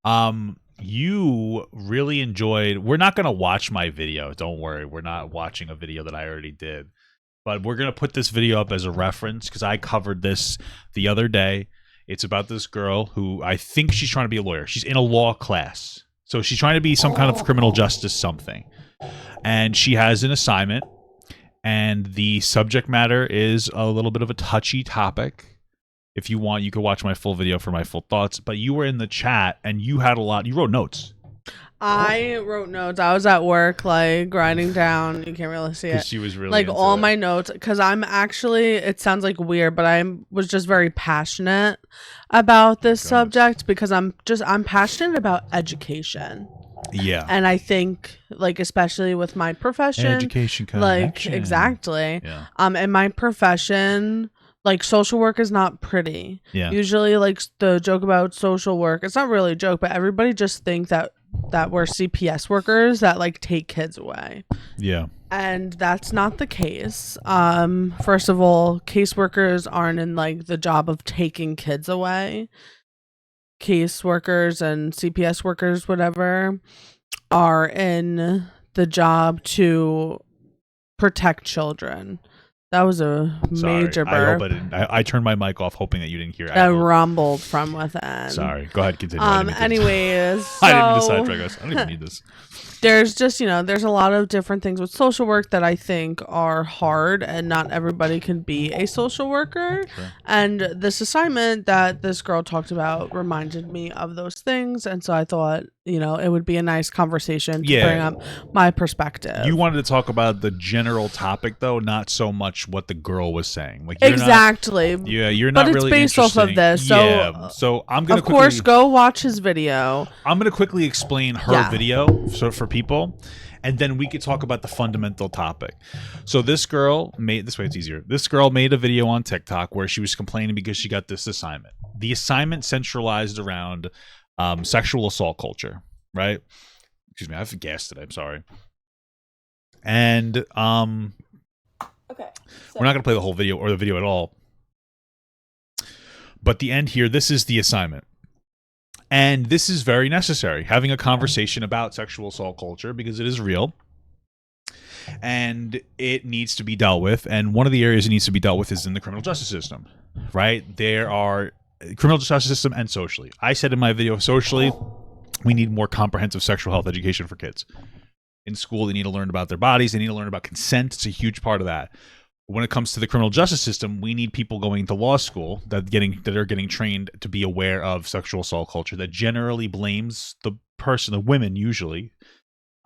You really enjoyed. We're not gonna watch my video. Don't worry. We're not watching a video that I already did. But we're gonna put this video up as a reference because I covered this the other day. It's about this girl who I think she's trying to be a lawyer. She's in a law class. So she's trying to be some kind of criminal justice something. And she has an assignment, and the subject matter is a little bit of a touchy topic. If you want, you could watch my full video for my full thoughts. But you were in the chat, and you had a lot. You wrote notes. I wrote notes. I was at work, like, grinding down. You can't really see it. She was really like, into all it. my notes. Because I'm actually, it sounds like weird, but I was just very passionate about this subject because I'm passionate about education. Yeah. And I think, like, especially with my profession. Education like, connection. exactly. Yeah. In my profession, like, social work is not pretty. Yeah. Usually, like, the joke about social work, it's not really a joke, but everybody just think that we're CPS workers that, like, take kids away. Yeah. And that's not the case. First of all, caseworkers aren't in, like, the job of taking kids away. Caseworkers and CPS workers, whatever, are in the job to protect children. That was a major burp. I turned my mic off hoping that you didn't hear it. I rumbled from within. Sorry. Go ahead, continue. Anyways, I didn't mean to sidetrack us. I don't even need this. There's just, there's a lot of different things with social work that I think are hard, and not everybody can be a social worker. Sure. And this assignment that this girl talked about reminded me of those things. And so I thought, it would be a nice conversation to bring up my perspective. You wanted to talk about the general topic, though, not so much what the girl was saying. Like, exactly. You're not really. But really it's based off of this. So, so I'm gonna of course go watch his video. I'm gonna quickly explain her video, so for people, and then we could talk about the fundamental topic. So this girl made this way. It's easier. This girl made a video on TikTok where she was complaining because she got this assignment. The assignment centralized around sexual assault culture, right? Excuse me, I've gassed it. I'm sorry. And okay, we're not gonna play the whole video or the video at all. But the end here, this is the assignment. And this is very necessary, having a conversation about sexual assault culture, because it is real. And it needs to be dealt with. And one of the areas it needs to be dealt with is in the criminal justice system, right? There are criminal justice system and socially. I said in my video, socially, we need more comprehensive sexual health education for kids. In school, they need to learn about their bodies. They need to learn about consent. It's a huge part of that. When it comes to the criminal justice system, we need people going to law school that are getting trained to be aware of sexual assault culture that generally blames the person, the women usually.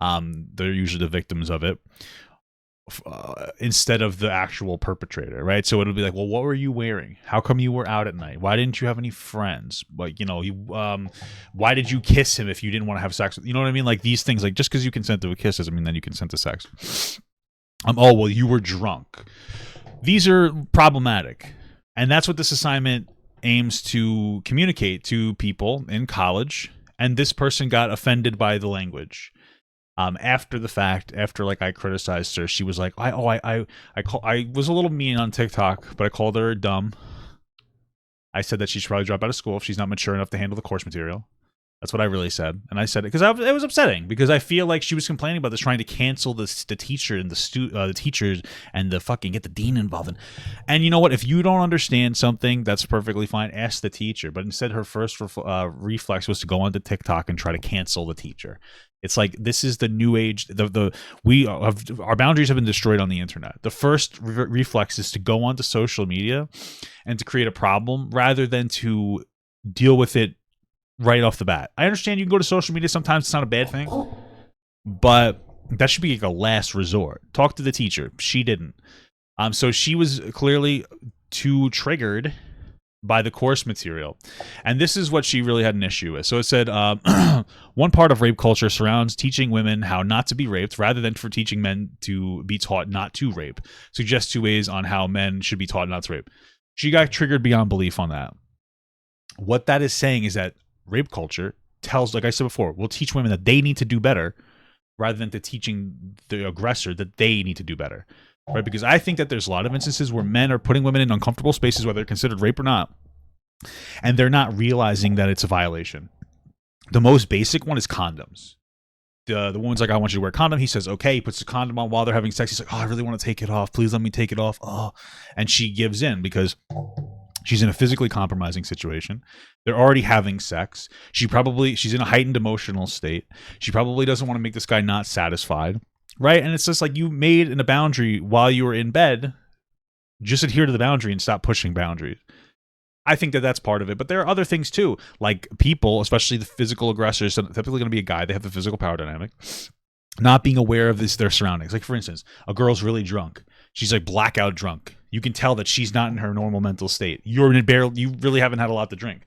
They're usually the victims of it, instead of the actual perpetrator, right? So it'll be like, well, what were you wearing? How come you were out at night? Why didn't you have any friends? Like, why did you kiss him if you didn't want to have sex? You know what I mean? Like, these things, like, just because you consent to a kiss doesn't mean that you consent to sex. Oh, well, you were drunk. These are problematic. And that's what this assignment aims to communicate to people in college. And this person got offended by the language. After the fact, after I criticized her, she was like, I was a little mean on TikTok, but I called her dumb. I said that she should probably drop out of school if she's not mature enough to handle the course material. That's what I really said. And I said it because it was upsetting, because I feel like she was complaining about this, trying to cancel the teacher and the teachers and the fucking get the dean involved. And you know what? If you don't understand something, that's perfectly fine. Ask the teacher. But instead, her first reflex was to go onto TikTok and try to cancel the teacher. It's like, this is the new age. Our boundaries have been destroyed on the internet. The first reflex is to go onto social media and to create a problem rather than to deal with it right off the bat. I understand you can go to social media sometimes. It's not a bad thing, but that should be like a last resort. Talk to the teacher. She didn't. So she was clearly too triggered by the course material. And this is what she really had an issue with. So it said, one part of rape culture surrounds teaching women how not to be raped rather than for teaching men to be taught not to rape. Suggests 2 ways on how men should be taught not to rape. She got triggered beyond belief on that. What that is saying is that rape culture tells, like I said before, will teach women that they need to do better rather than to teaching the aggressor that they need to do better. Right? Because I think that there's a lot of instances where men are putting women in uncomfortable spaces, whether they're considered rape or not, and they're not realizing that it's a violation. The most basic one is condoms. The woman's like, I want you to wear a condom. He says, okay. He puts the condom on while they're having sex. He's like, oh, I really want to take it off. Please let me take it off. Oh, and she gives in because she's in a physically compromising situation. They're already having sex. She's in a heightened emotional state. She probably doesn't want to make this guy not satisfied, right? And it's just like, you made a boundary while you were in bed. Just adhere to the boundary and stop pushing boundaries. I think that that's part of it, but there are other things too, like people, especially the physical aggressors, so typically going to be a guy. They have the physical power dynamic, not being aware of their surroundings. Like, for instance, a girl's really drunk. She's like blackout drunk. You can tell that she's not in her normal mental state. You really haven't had a lot to drink.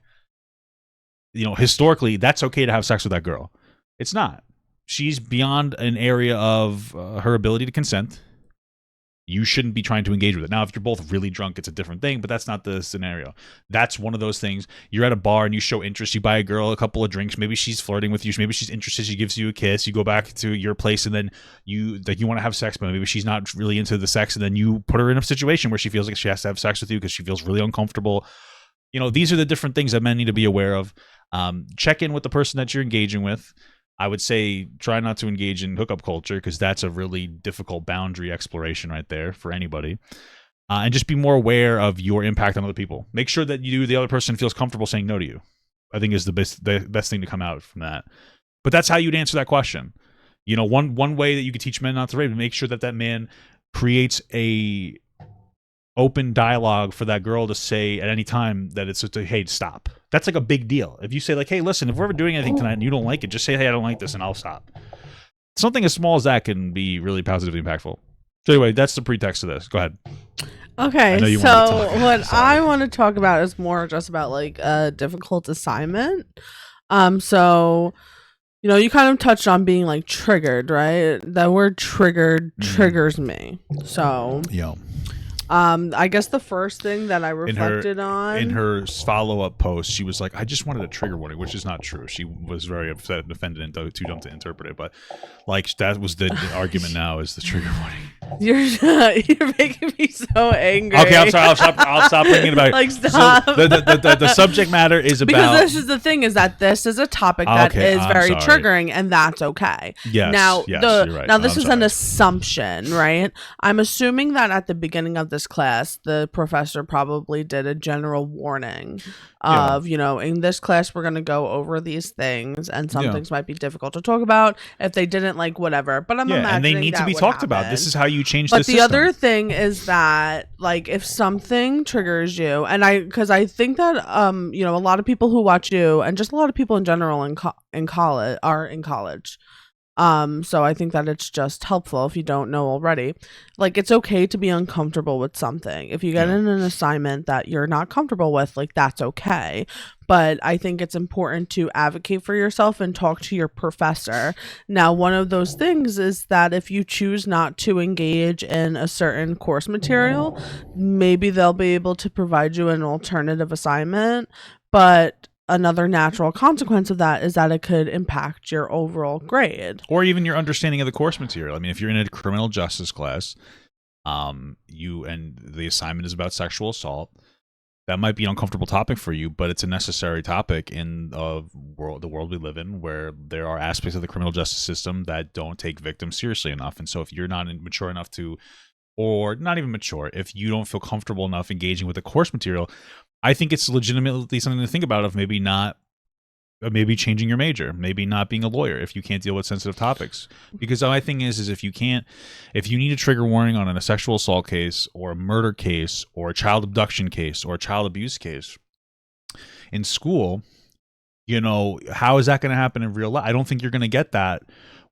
Historically, that's okay to have sex with that girl. It's not. She's beyond an area of her ability to consent. You shouldn't be trying to engage with it. Now, if you're both really drunk, it's a different thing, but that's not the scenario. That's one of those things. You're at a bar and you show interest. You buy a girl a couple of drinks. Maybe she's flirting with you. Maybe she's interested. She gives you a kiss. You go back to your place and then you want to have sex, but maybe she's not really into the sex. And then you put her in a situation where she feels like she has to have sex with you because she feels really uncomfortable. These are the different things that men need to be aware of. Check in with the person that you're engaging with. I would say try not to engage in hookup culture because that's a really difficult boundary exploration right there for anybody. And just be more aware of your impact on other people. Make sure that the other person feels comfortable saying no to you. I think is the best thing to come out from that. But that's how you'd answer that question. One way that you could teach men not to rape, make sure that man creates a open dialogue for that girl to say at any time that it's just hey, stop. That's like a big deal. If you say like, hey, listen, if we're ever doing anything tonight and you don't like it, just say, hey, I don't like this and I'll stop. Something as small as that can be really positively impactful. So anyway, that's the pretext of this. Go ahead. Okay, so what I want to talk about is more just about like a difficult assignment. So you kind of touched on being like triggered, right? That word triggered triggers me. So yeah. I guess the first thing that I reflected on in her follow-up post, she was like, I just wanted a trigger warning, which is not true. She was very upset and offended and too dumb to interpret it. But like that was the argument now is the trigger warning. You're making me so angry. Okay, I'm sorry. I'll stop bringing it back. Like stop. So the subject matter is about because this is the thing is that this is a topic that is very triggering and that's okay. Yes. Now you're right. Now this is an assumption, right? I'm assuming that at the beginning of this class, the professor probably did a general warning of, in this class we're going to go over these things and some things might be difficult to talk about if they didn't like whatever. But I'm imagining and they need to be talked about. This is how you change the system. But the other thing is that like if something triggers you, and because I think that a lot of people who watch you and just a lot of people in general in college are in college. So I think that it's just helpful if you don't know already. Like it's okay to be uncomfortable with something. If you get in an assignment that you're not comfortable with, like that's okay. But I think it's important to advocate for yourself and talk to your professor. Now, one of those things is that if you choose not to engage in a certain course material, maybe they'll be able to provide you an alternative assignment. But another natural consequence of that is that it could impact your overall grade or even your understanding of the course material. I mean, if you're in a criminal justice class, and the assignment is about sexual assault, that might be an uncomfortable topic for you, but it's a necessary topic in the world we live in, where there are aspects of the criminal justice system that don't take victims seriously enough. And so if you're not mature enough to, or not even mature, if you don't feel comfortable enough engaging with the course material, I think it's legitimately something to think about of maybe changing your major, maybe not being a lawyer if you can't deal with sensitive topics. Because my thing is if you need a trigger warning on a sexual assault case or a murder case or a child abduction case or a child abuse case in school, how is that going to happen in real life? I don't think you're going to get that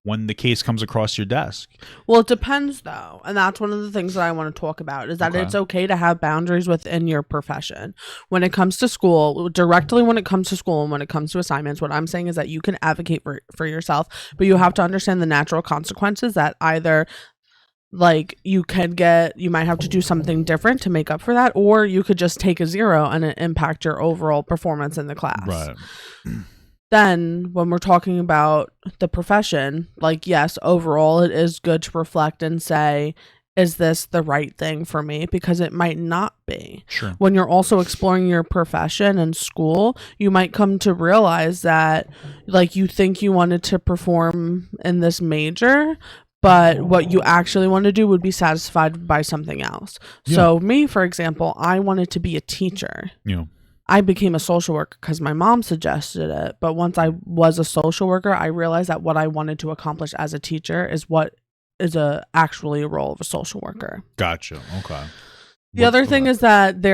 when the case comes across your desk. Well, it depends though. And that's one of the things that I want to talk about is that it's okay to have boundaries within your profession. When it comes to school, directly when it comes to school and when it comes to assignments, what I'm saying is that you can advocate for yourself, but you have to understand the natural consequences that either like you might have to do something different to make up for that, or you could just take a 0 and it impact your overall performance in the class. Right. Then when we're talking about the profession, like, yes, overall, it is good to reflect and say, is this the right thing for me? Because it might not be. Sure. When you're also exploring your profession and school, you might come to realize that like you think you wanted to perform in this major, but what you actually want to do would be satisfied by something else. Yeah. So me, for example, I wanted to be a teacher. Yeah. I became a social worker because my mom suggested it. But once I was a social worker, I realized that what I wanted to accomplish as a teacher is what is actually a role of a social worker. Gotcha. Okay. The other thing is that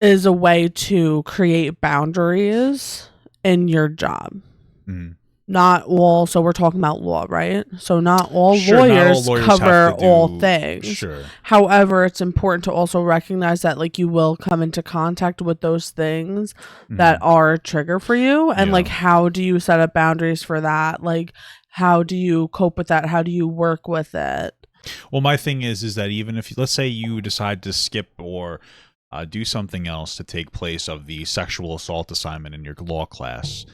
is a way to create boundaries in your job. Mhm. Not all, so we're talking about law, right? So not all Sure, not all lawyers lawyers cover have to all do- things. Sure. However, it's important to also recognize that like you will come into contact with those things that are a trigger for you. And Yeah. like, how do you set up boundaries for that? Like, how do you cope with that? How do you work with it? Well, my thing is that even if, let's say you decide to skip or do something else to take place of the sexual assault assignment in your law class,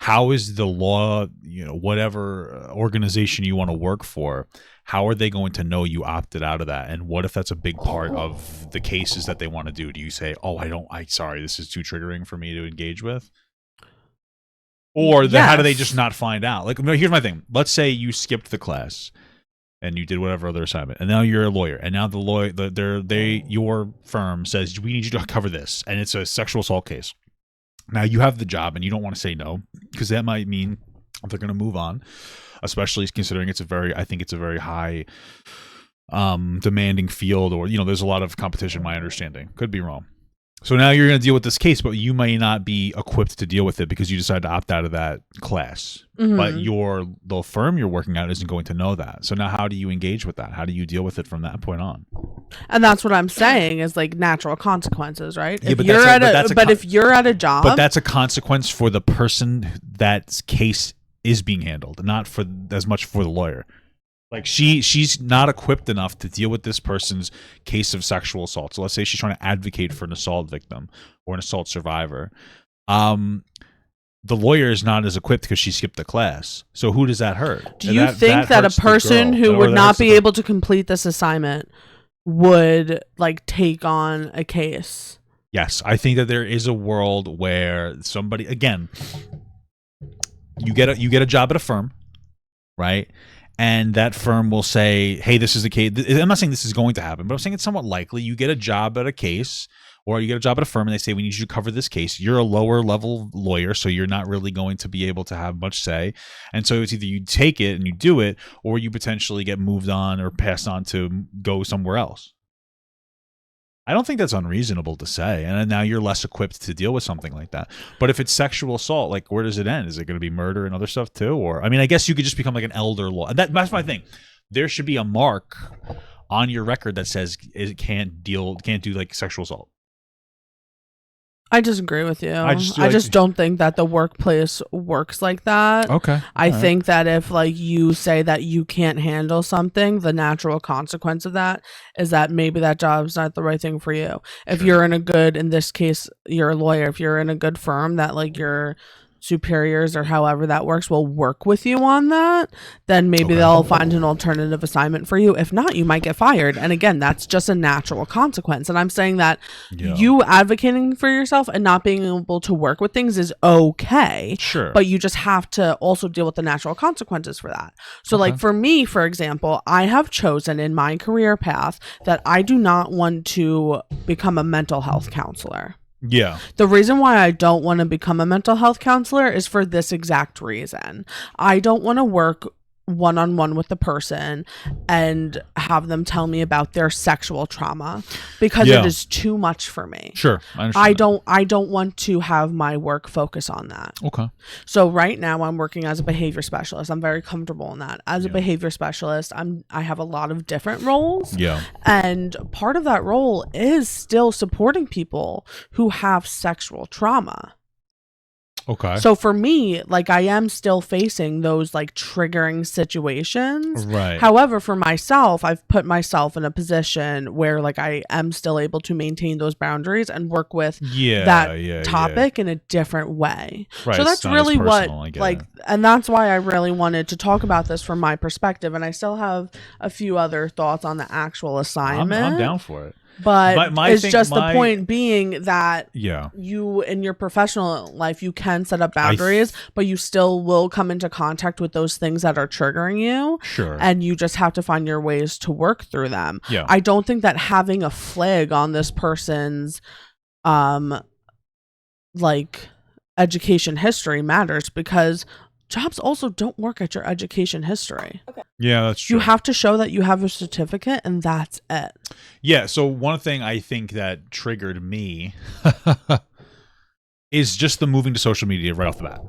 how is the law, whatever organization you want to work for, how are they going to know you opted out of that? And what if that's a big part of the cases that they want to do? Do you say, oh, sorry, this is too triggering for me to engage with? Or how do they Yes. just not find out? Like, no, here's my thing. Let's say you skipped the class and you did whatever other assignment, and now you're a lawyer, and now the lawyer, your firm says, we need you to cover this, and it's a sexual assault case. Now you have the job and you don't want to say no, because that might mean they're going to move on, especially considering I think it's a very high demanding field, or there's a lot of competition, my understanding, could be wrong. So now you're going to deal with this case, but you may not be equipped to deal with it because you decided to opt out of that class. But the firm you're working at isn't going to know that. So now how do you engage with that? How do you deal with it from that point on? And that's what I'm saying is like natural consequences, right? Yeah, If but you're that's if you're at a job, But that's a consequence for the person that case is being handled, not for as much for the lawyer. Like she's not equipped enough to deal with this person's case of sexual assault. So let's say she's trying to advocate for an assault victim or an assault survivor. The lawyer is not as equipped because she skipped the class. So who does that hurt? do you think that a hurts the person girl, who or would that not hurts be the- able to complete this assignment would like take on a case? Yes, I think that there is a world where somebody, again, you get a job at a firm, right? And that firm will say, hey, this is the case. I'm not saying this is going to happen, but I'm saying it's somewhat likely. You get a job at a case, or you get a job at a firm, and they say, we need you to cover this case. You're a lower level lawyer, so you're not really going to be able to have much say. And so it's either you take it and you do it, or you potentially get moved on or passed on to go somewhere else. I don't think that's unreasonable to say. And then now you're less equipped to deal with something like that. But if it's sexual assault, like, where does it end? Is it going to be murder and other stuff too? Or, I mean, I guess you could just become like an elder law. And that's my thing. There should be a mark on your record that says it can't do like sexual assault. I disagree with you. I I just just, feel like- don't think that the workplace works like that. Okay. I think that if like you say that you can't handle something, the natural consequence of that is that maybe that job's not the right thing for you. If you're in this case, you're a lawyer, if you're in a good firm that like your superiors or however that works will work with you on that, then maybe they'll find an alternative assignment for you. If not, you might get fired. And again, that's just a natural consequence. And I'm saying that you advocating for yourself and not being able to work with things is okay. Sure. But you just have to also deal with the natural consequences for that. So like for me, for example, I have chosen in my career path that I do not want to become a mental health counselor. Yeah. The reason why I don't want to become a mental health counselor is for this exact reason. I don't want to work one-on-one with the person and have them tell me about their sexual trauma because it is too much for me. Sure. I understand. I don't want to have my work focus on that. Okay. So right now I'm working as a behavior specialist. I'm very comfortable in that. As a behavior specialist, I have a lot of different roles. Yeah. And part of that role is still supporting people who have sexual trauma. Okay. So for me, like I am still facing those like triggering situations. Right. However, for myself, I've put myself in a position where like I am still able to maintain those boundaries and work with that topic in a different way. Right. So It's that's not as really what personal, I get like it. and that's why I really wanted to talk about this from my perspective, and I still have a few other thoughts on the actual assignment. I'm down for it. But My it's thing- just my- the point being that Yeah. you in your professional life you can set up boundaries, but you still will come into contact with those things that are triggering you, Sure. and you just have to find your ways to work through them. Yeah. I don't think that having a flag on this person's like education history matters, because jobs also don't work at your education history. Yeah, that's true. You have to show that you have a certificate, and that's it. Yeah, so one thing I think that triggered me is just the moving to social media right off the bat.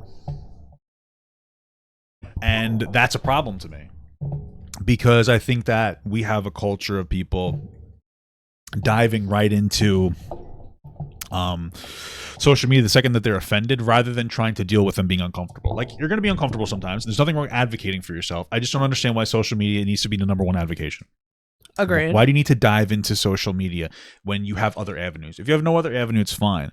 And that's a problem to me, because I think that we have a culture of people diving right into social media the second that they're offended, rather than trying to deal with them being uncomfortable. Like, you're going to be uncomfortable sometimes. There's nothing wrong advocating for yourself. I just don't understand why social media needs to be the number one advocation. Agreed. Why do you need to dive into social media when you have other avenues? If you have no other avenue, it's fine.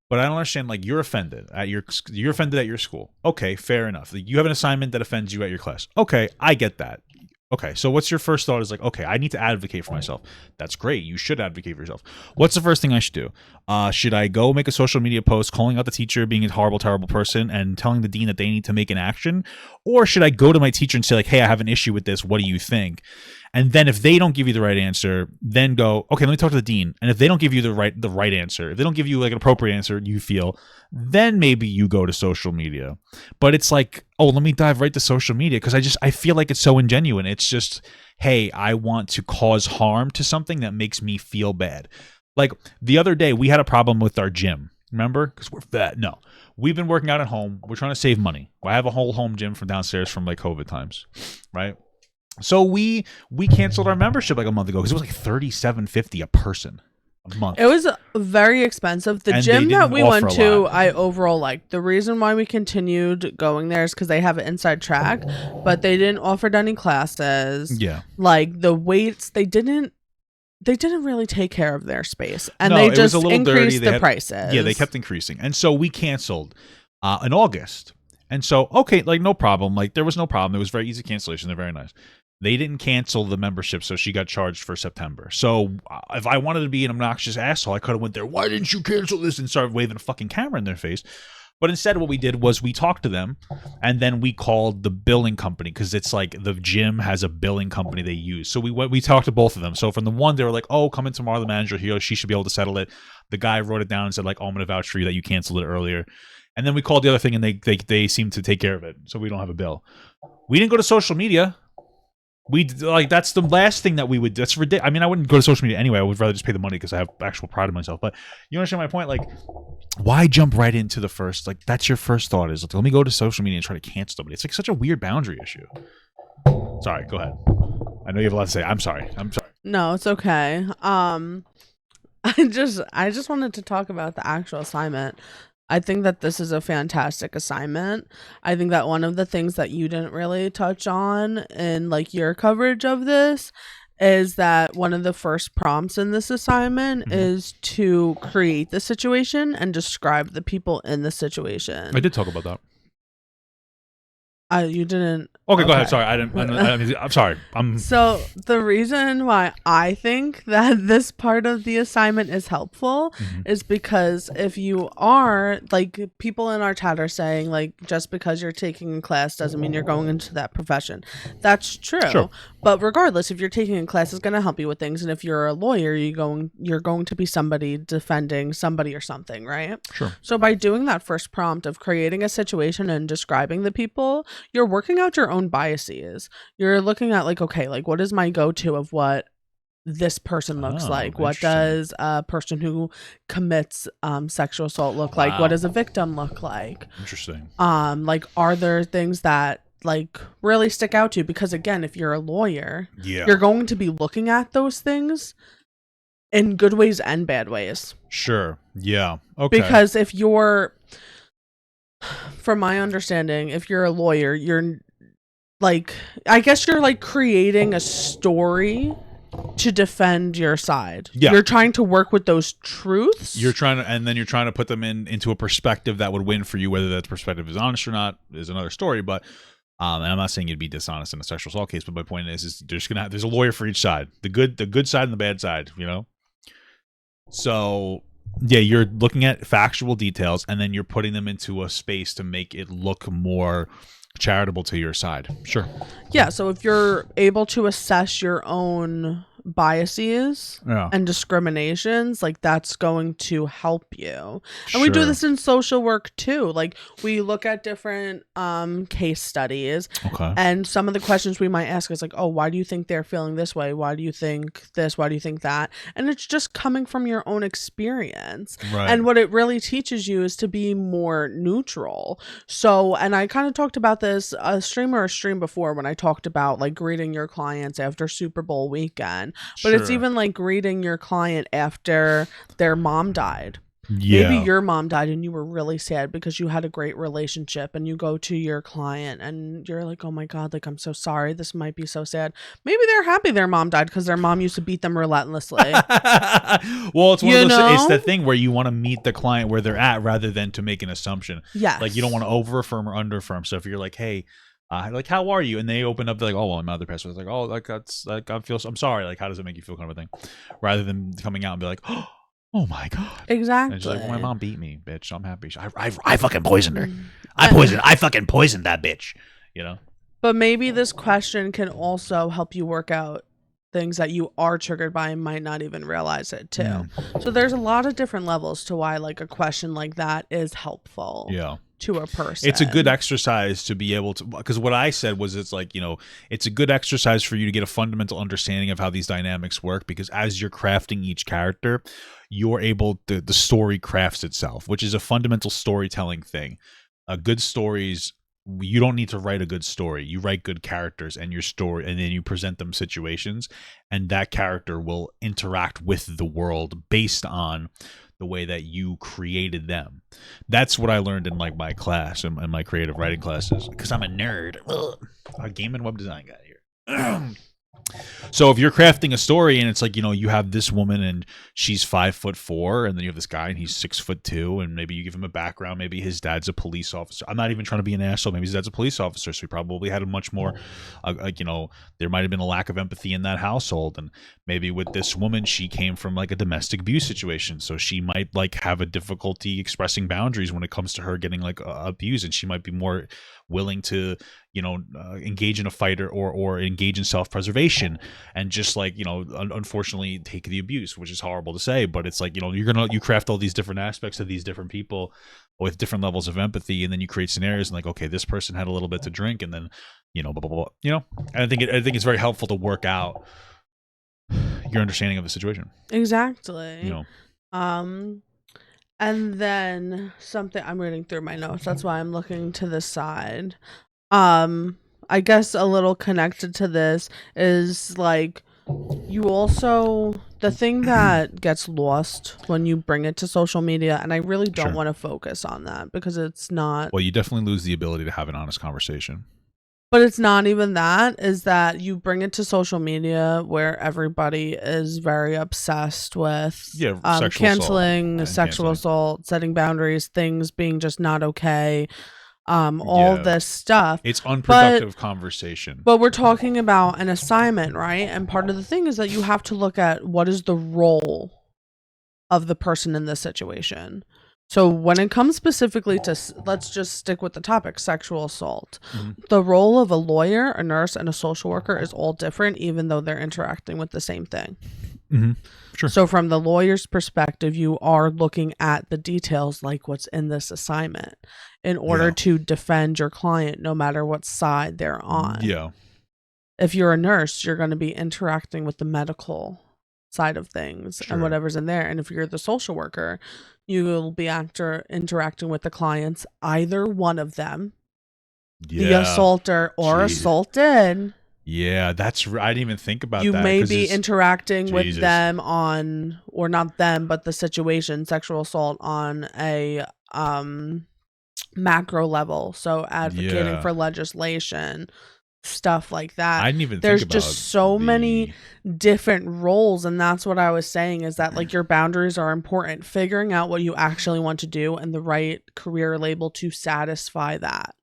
But I don't understand, like, you're offended at your school. Okay, fair enough. Like, you have an assignment that offends you at your class. Okay, I get that. Okay, so what's your first thought? Is like, okay, I need to advocate for myself. That's great. You should advocate for yourself. What's the first thing I should do? Should I go make a social media post calling out the teacher being a horrible, terrible person and telling the dean that they need to make an action? Or should I go to my teacher and say, like, hey, I have an issue with this. What do you think? And then if they don't give you the right answer, then go, okay, let me talk to the dean. And if they don't give you the right answer, if they don't give you like an appropriate answer you feel, then maybe you go to social media. But it's like, oh, let me dive right to social media, because I feel like it's so ingenuine. It's just, hey, I want to cause harm to something that makes me feel bad. Like the other day, we had a problem with our gym. Remember? Because we're fat. No, we've been working out at home. We're trying to save money. I have a whole home gym from downstairs from like COVID times, right? So we canceled our membership like a month ago because it was like $37.50 a person a month. It was very expensive. The And gym they that didn't we offer went a to, lot. I overall liked. The reason why we continued going there is because they have an inside track, but they didn't offer any classes. Yeah. Like the weights, they didn't really take care of their space, and No, they it was just a little increased dirty. the They had- prices. Yeah, they kept increasing. And so we canceled in August. And so, okay, like no problem. Like there was no problem. It was very easy cancellation. They're very nice. They didn't cancel the membership, so she got charged for September. So if I wanted to be an obnoxious asshole, I could have went there, why didn't you cancel this? And started waving a fucking camera in their face. But instead what we did was we talked to them, and then we called the billing company, because it's like the gym has a billing company they use. So we talked to both of them. So from the one, they were like, oh, come in tomorrow, the manager here, she should be able to settle it. The guy wrote it down and said, like, oh, I'm going to vouch for you that you canceled it earlier. And then we called the other thing, and they seemed to take care of it, so we don't have a bill. We didn't go to social media. That's the last thing that we would do. That's ridiculous. I mean, I wouldn't go to social media anyway. I would rather just pay the money because I have actual pride in myself. But you understand my point? Like, why jump right into the first? Like, that's your first thought is, like, let me go to social media and try to cancel somebody. It's like such a weird boundary issue. Sorry, go ahead. I know you have a lot to say. I'm sorry. No, it's okay. I just wanted to talk about the actual assignment. I think that this is a fantastic assignment. I think that one of the things that you didn't really touch on in like your coverage of this is that one of the first prompts in this assignment is to create the situation and describe the people in the situation. I did talk about that. You didn't. Okay, go ahead. Sorry, I'm sorry. So the reason why I think that this part of the assignment is helpful is because if you are, like, people in our chat are saying, like, just because you're taking a class doesn't mean you're going into that profession. That's true. Sure. But regardless, if you're taking a class, it's going to help you with things. And if you're a lawyer, you're going to be somebody defending somebody or something, right? Sure. So by doing that first prompt of creating a situation and describing the people, you're working out your own biases. You're looking at, like, okay, like, what is my go-to of what this person looks like? What does a person who commits sexual assault look like? What does a victim look like? Interesting. Like, are there things that, like, really stick out to you? Because again, if you're a lawyer, you're going to be looking at those things in good ways and bad ways. Sure. Yeah. Okay. Because if you're From my understanding, if you're a lawyer, you're like, I guess you're like creating a story to defend your side. Yeah. You're trying to work with those truths. You're trying to, and then you're trying to put them into a perspective that would win for you. Whether that perspective is honest or not is another story. But and I'm not saying you'd be dishonest in a sexual assault case, but my point is there's a lawyer for each side, the good side and the bad side, you know. So yeah, you're looking at factual details, and then you're putting them into a space to make it look more charitable to your side. Sure. Yeah, so if you're able to assess your own biases Yeah. and discriminations, like that's going to help you. And we do Sure. this in social work too. Like we look at different case studies, Okay. and some of the questions we might ask is like, oh, why do you think they're feeling this way? Why do you think this? Why do you think that? And it's just coming from your own experience. Right. And what it really teaches you is to be more neutral. So, and I kind of talked about this a stream before when I talked about like greeting your clients after Super Bowl weekend. But it's Sure. even like greeting your client after their mom died. Yeah. Maybe your mom died and you were really sad because you had a great relationship, and you go to your client and you're like, oh my God, like, I'm so sorry. This might be so sad. Maybe they're happy their mom died because their mom used to beat them relentlessly. Well, it's one of You those. It's know? the thing where you want to meet the client where they're at rather than to make an assumption. Yes. Like you don't want to over affirm or under affirm. So if you're like, hey, like how are you? And they open up, they're like, oh, well, my mother passed away. It's like, oh, like that's like I'm sorry. Like how does it make you feel, kind of a thing, rather than coming out and be like, oh my God. Exactly. And she's like, well, my mom beat me, bitch. I'm happy. I fucking poisoned her. Mm. I fucking poisoned that bitch. You know? But maybe this question can also help you work out things that you are triggered by and might not even realize it too. Mm. So there's a lot of different levels to why like a question like that is helpful Yeah. to a person. It's a good exercise to be able to, because what I said was it's like, you know, it's a good exercise for you to get a fundamental understanding of how these dynamics work, because as you're crafting each character, you're able to, the story crafts itself, which is a fundamental storytelling thing. Good stories, you don't need to write a good story. You write good characters and your story, and then you present them situations, and that character will interact with the world based on the way that you created them. That's what I learned in like my class and my creative writing classes, because I'm a nerd. Ugh. A game and web design guy here. So if you're crafting a story and it's like, you know, you have this woman and she's 5'4", and then you have this guy and he's 6'2", and maybe you give him a background. Maybe his dad's a police officer. I'm not even trying to be an asshole. Maybe his dad's a police officer, so he probably had a much more, like, you know, there might have been a lack of empathy in that household. And maybe with this woman, she came from like a domestic abuse situation, so she might like have a difficulty expressing boundaries when it comes to her getting like abused, and she might be more willing to, you know, engage in a fight or engage in self-preservation, and just like, you know, unfortunately take the abuse, which is horrible to say, but it's like, you know, you craft all these different aspects of these different people with different levels of empathy, and then you create scenarios and like, okay, this person had a little bit to drink, and then, you know, blah blah blah, you know. And I think it's very helpful to work out your understanding of the situation, Exactly. you know. And then something, I'm reading through my notes, that's why I'm looking to the side. I guess a little connected to this is like, you also, the thing that gets lost when you bring it to social media, and I really don't Sure. want to focus on that because it's not, Well, you definitely lose the ability to have an honest conversation. but it's not even that, is that you bring it to social media where everybody is very obsessed with Yeah, sexual assault canceling and sexual canceling. assault, setting boundaries, things being just not okay, all Yeah. this stuff. It's unproductive conversation. But we're talking about an assignment, right? And part of the thing is that you have to look at what is the role of the person in this situation. So when it comes specifically to, let's just stick with the topic, sexual assault, the role of a lawyer, a nurse, and a social worker is all different, even though they're interacting with the same thing. Mm-hmm. Sure. So from the lawyer's perspective, you are looking at the details, like what's in this assignment, in order Yeah. to defend your client no matter what side they're on. Yeah. If you're a nurse, you're going to be interacting with the medical side of things Sure. and whatever's in there. And if you're the social worker, you will be interacting with the clients, either one of them, the assaulter or Jeez. assaulted. Yeah, I didn't even think about You that. may 'cause be it's- interacting with Jesus. them on, or not them, but the situation, sexual assault on a macro level, so advocating Yeah. for legislation, stuff like that. I didn't even There's think about just so many different roles, and that's what I was saying, is that like your boundaries are important. Figuring out what you actually want to do and the right career label to satisfy that.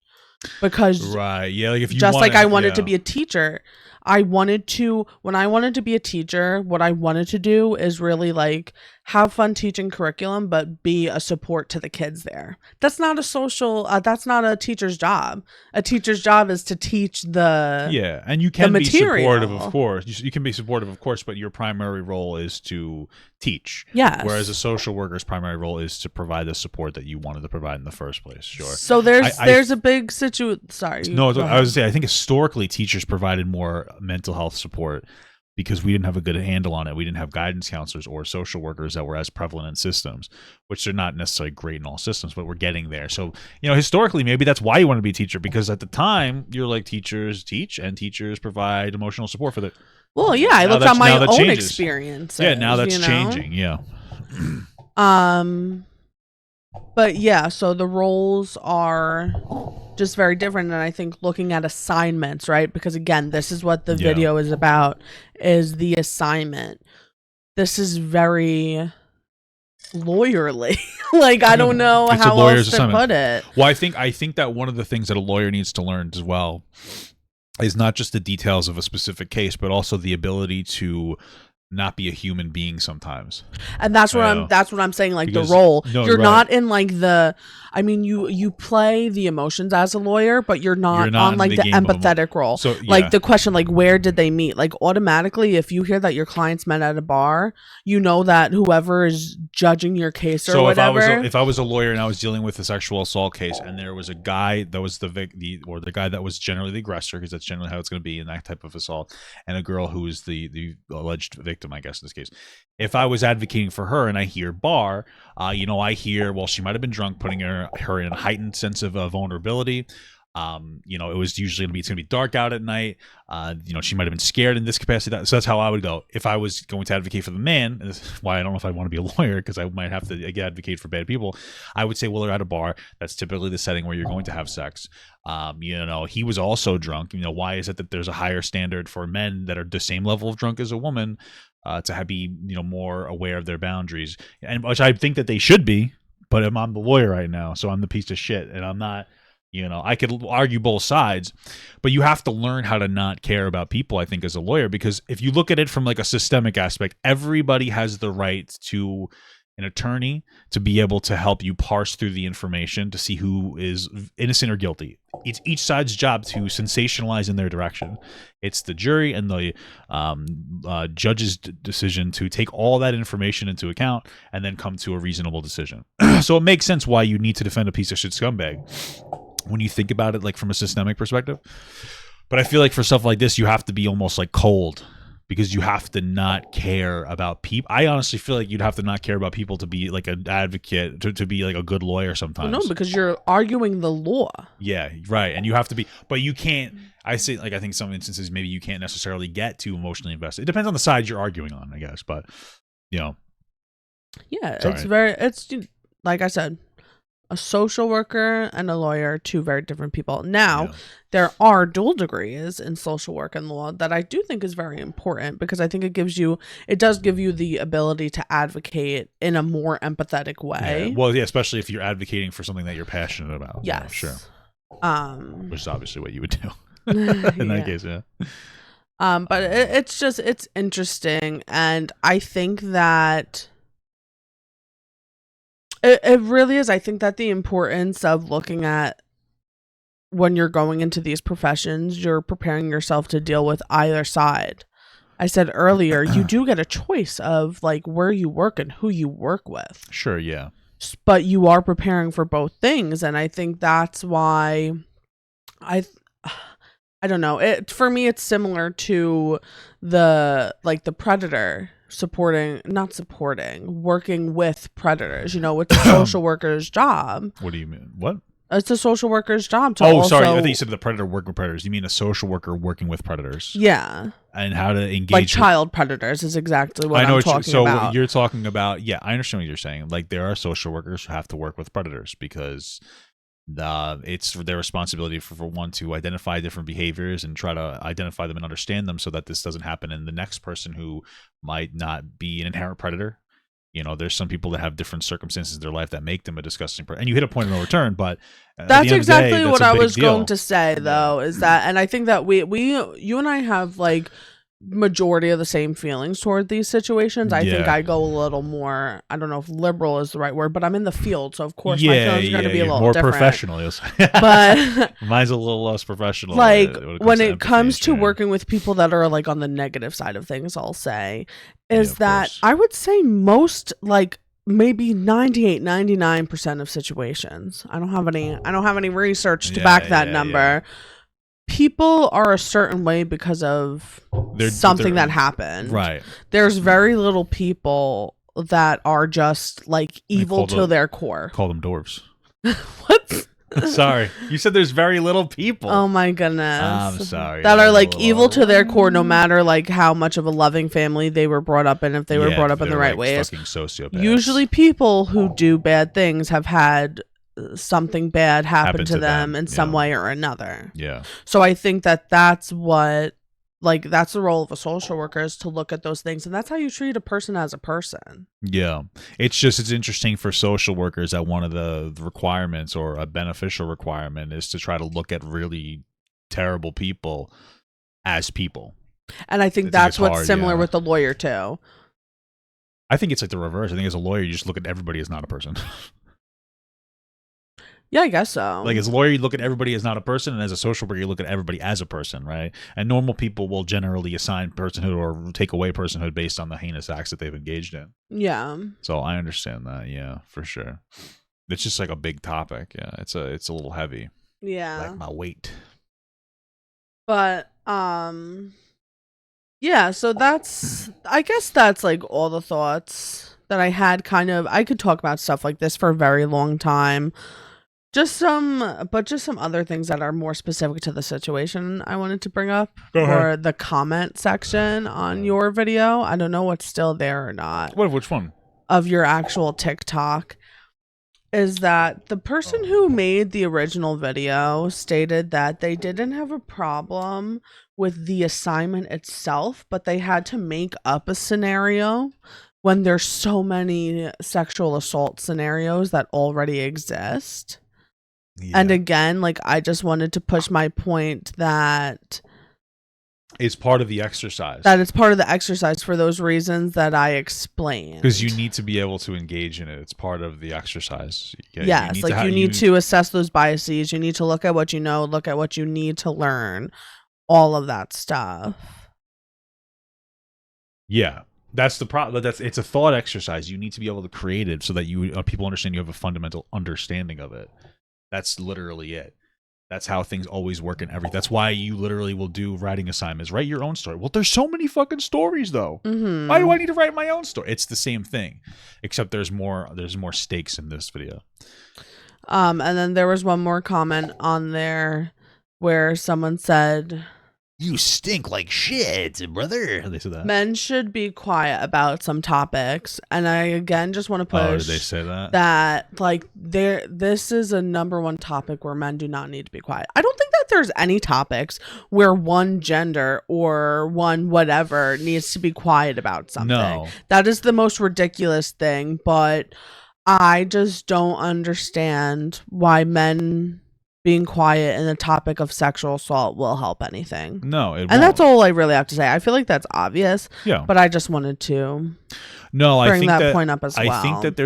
Because right. Yeah, like if you just like I wanted to yeah. be a teacher, when I wanted to be a teacher, what I wanted to do is really like have fun teaching curriculum, but be a support to the kids there. That's not a that's not a teacher's job. A teacher's job is to teach Yeah, and you can be material. supportive, of course. You can be supportive, of course, but your primary role is to teach. Yes. Whereas a social worker's primary role is to provide the support that you wanted to provide in the first place. Sure. So there's a big Sorry. No, go I ahead. was saying I think historically teachers provided more mental health support because we didn't have a good handle on it. We didn't have guidance counselors or social workers that were as prevalent in systems, which are not necessarily great in all systems, but we're getting there. So, historically, maybe that's why you want to be a teacher, because at the time you're like, teachers teach and teachers provide emotional support for the. Well, yeah, I Now looked that's- at my now that own changes. experience. Yeah, now that's changing. Yeah. But yeah, so the roles are just very different, and I think looking at assignments, right? Because again, this is what the video is about, is the assignment. This is very lawyerly. Like, I don't know It's a how lawyer's else to assignment. put it. Well, I think that one of the things that a lawyer needs to learn as well is not just the details of a specific case, but also the ability to not be a human being sometimes. And that's what I'm saying, like, Because- the role. no, You're right. not in like you play the emotions as a lawyer, but you're not in on like the the game of empathetic role. So, Like the question, like, where did they meet? Like, automatically, if you hear that your clients met at a bar, you know that whoever is judging your case or so whatever. if I was a lawyer and I was dealing with a sexual assault case, and there was a guy that was the guy that was generally the aggressor, because that's generally how it's going to be in that type of assault, and a girl who is the alleged victim, I guess in this case. If I was advocating for her and I hear bar, I hear, well, she might have been drunk, putting her in a heightened sense of vulnerability. It was usually it's gonna be dark out at night. She might have been scared in this capacity. So that's how I would go if I was going to advocate for the man. And this is why I don't know if I want to be a lawyer, because I might have to advocate for bad people. I would say, well, they're at a bar. That's typically the setting where you're going to have sex. He was also drunk. Why is it that there's a higher standard for men that are the same level of drunk as a woman to be more aware of their boundaries, and which I think that they should be. But I'm the lawyer right now, so I'm the piece of shit, and I'm not. I could argue both sides, but you have to learn how to not care about people, I think, as a lawyer, because if you look at it from like a systemic aspect, everybody has the right to an attorney to be able to help you parse through the information to see who is innocent or guilty. It's each side's job to sensationalize in their direction. It's the jury and the judge's decision to take all that information into account and then come to a reasonable decision. So it makes sense why you need to defend a piece of shit scumbag when you think about it, like from a systemic perspective. But I feel like for stuff like this, you have to be almost like cold, because you have to not care about people. I honestly feel like you'd have to not care about people to be like an advocate, to be like a good lawyer sometimes. Well, no, because you're arguing the law. Yeah, right. And you have to be, but you can't, I think some instances maybe you can't necessarily get too emotionally invested. It depends on the side you're arguing on, I guess. But, Yeah, Sorry. it's like I said, a social worker and a lawyer, two very different people. Now, there are dual degrees in social work and law that I do think is very important, because I think it does give you the ability to advocate in a more empathetic way. Yeah. Well, yeah, especially if you're advocating for something that you're passionate about. Yes. Sure. Which is obviously what you would do in that case, yeah. But it's interesting, and I think that it really is. I think that the importance of looking at, when you're going into these professions, you're preparing yourself to deal with either side. I said earlier, you do get a choice of like where you work and who you work with. Sure, yeah. But you are preparing for both things, and I think that's why I don't know. For me, it's similar to the Predator working with predators. It's a social worker's job. What do you mean? What? It's a social worker's job to also... sorry. I think you said the predator working with predators. You mean a social worker working with predators? Yeah. And how to engage... Like child predators is exactly what I'm talking about. So you're talking about... Yeah, I understand what you're saying. Like, there are social workers who have to work with predators because It's their responsibility for one to identify different behaviors and try to identify them and understand them so that this doesn't happen in the next person who might not be an inherent predator. You know, there's some people that have different circumstances in their life that make them a disgusting person. And you hit a point of no return, but that's exactly what I was going to say, though, is that, and I think that you and I have like majority of the same feelings toward these situations. I think I go a little more, I don't know if liberal is the right word, but I'm in the field, so of course my feelings are going to be a little more different. Professional. But mine's a little less professional. Like when it comes to working with people that are like on the negative side of things, I'll say is that I would say most, like maybe 99% of situations. I don't have any research to back that number. Yeah. People are a certain way because of something that happened. Right. There's very little people that are just like evil to their core. Call them dwarves. What? Sorry. You said there's very little people. Oh my goodness. I'm sorry. That are like evil to their core, no matter like how much of a loving family they were brought up in, if they were brought up in the right ways. Fucking sociopaths. Usually people who do bad things have had something bad happen to them in some way or another. Yeah. So I think that that's what, like, that's the role of a social worker, is to look at those things, and that's how you treat a person as a person. Yeah. It's interesting for social workers that one of the requirements, or a beneficial requirement, is to try to look at really terrible people as people. And I think that's what's similar with the lawyer too. I think it's like the reverse. I think as a lawyer, you just look at everybody as not a person. Yeah, I guess so. Like as a lawyer, you look at everybody as not a person, and as a social worker, you look at everybody as a person, right? And normal people will generally assign personhood or take away personhood based on the heinous acts that they've engaged in. Yeah. So I understand that, yeah, for sure. It's just like a big topic. Yeah, it's a little heavy. Yeah. Like my weight. But yeah, so I guess that's like all the thoughts that I had. I could talk about stuff like this for a very long time. Just some other things that are more specific to the situation I wanted to bring up. Or the comment section on your video. I don't know what's still there or not. Which one? Of your actual TikTok. Is that the person who made the original video stated that they didn't have a problem with the assignment itself, but they had to make up a scenario when there's so many sexual assault scenarios that already exist. Yeah. And again, like, I just wanted to push my point that it's part of the exercise. That it's part of the exercise for those reasons that I explained. Because you need to be able to engage in it. It's part of the exercise. Yes, you need to assess those biases. You need to look at what you know, look at what you need to learn, all of that stuff. Yeah. That's the problem. It's a thought exercise. You need to be able to create it so that people understand you have a fundamental understanding of it. That's literally it. That's how things always work in everything. That's why you literally will do writing assignments. Write your own story. Well, there's so many fucking stories, though. Mm-hmm. Why do I need to write my own story? It's the same thing, except there's more stakes in this video. And then there was one more comment on there where someone said, "You stink like shit, brother." They said that. Men should be quiet about some topics. And I, again, just want to push. Oh, did they say that? That, like, this is a number one topic where men do not need to be quiet. I don't think that there's any topics where one gender or one whatever needs to be quiet about something. No. That is the most ridiculous thing. But I just don't understand why men being quiet in the topic of sexual assault will help anything. No, it won't. And that's all I really have to say. I feel like that's obvious. Yeah. But I just wanted to bring that point up as well. I think that there's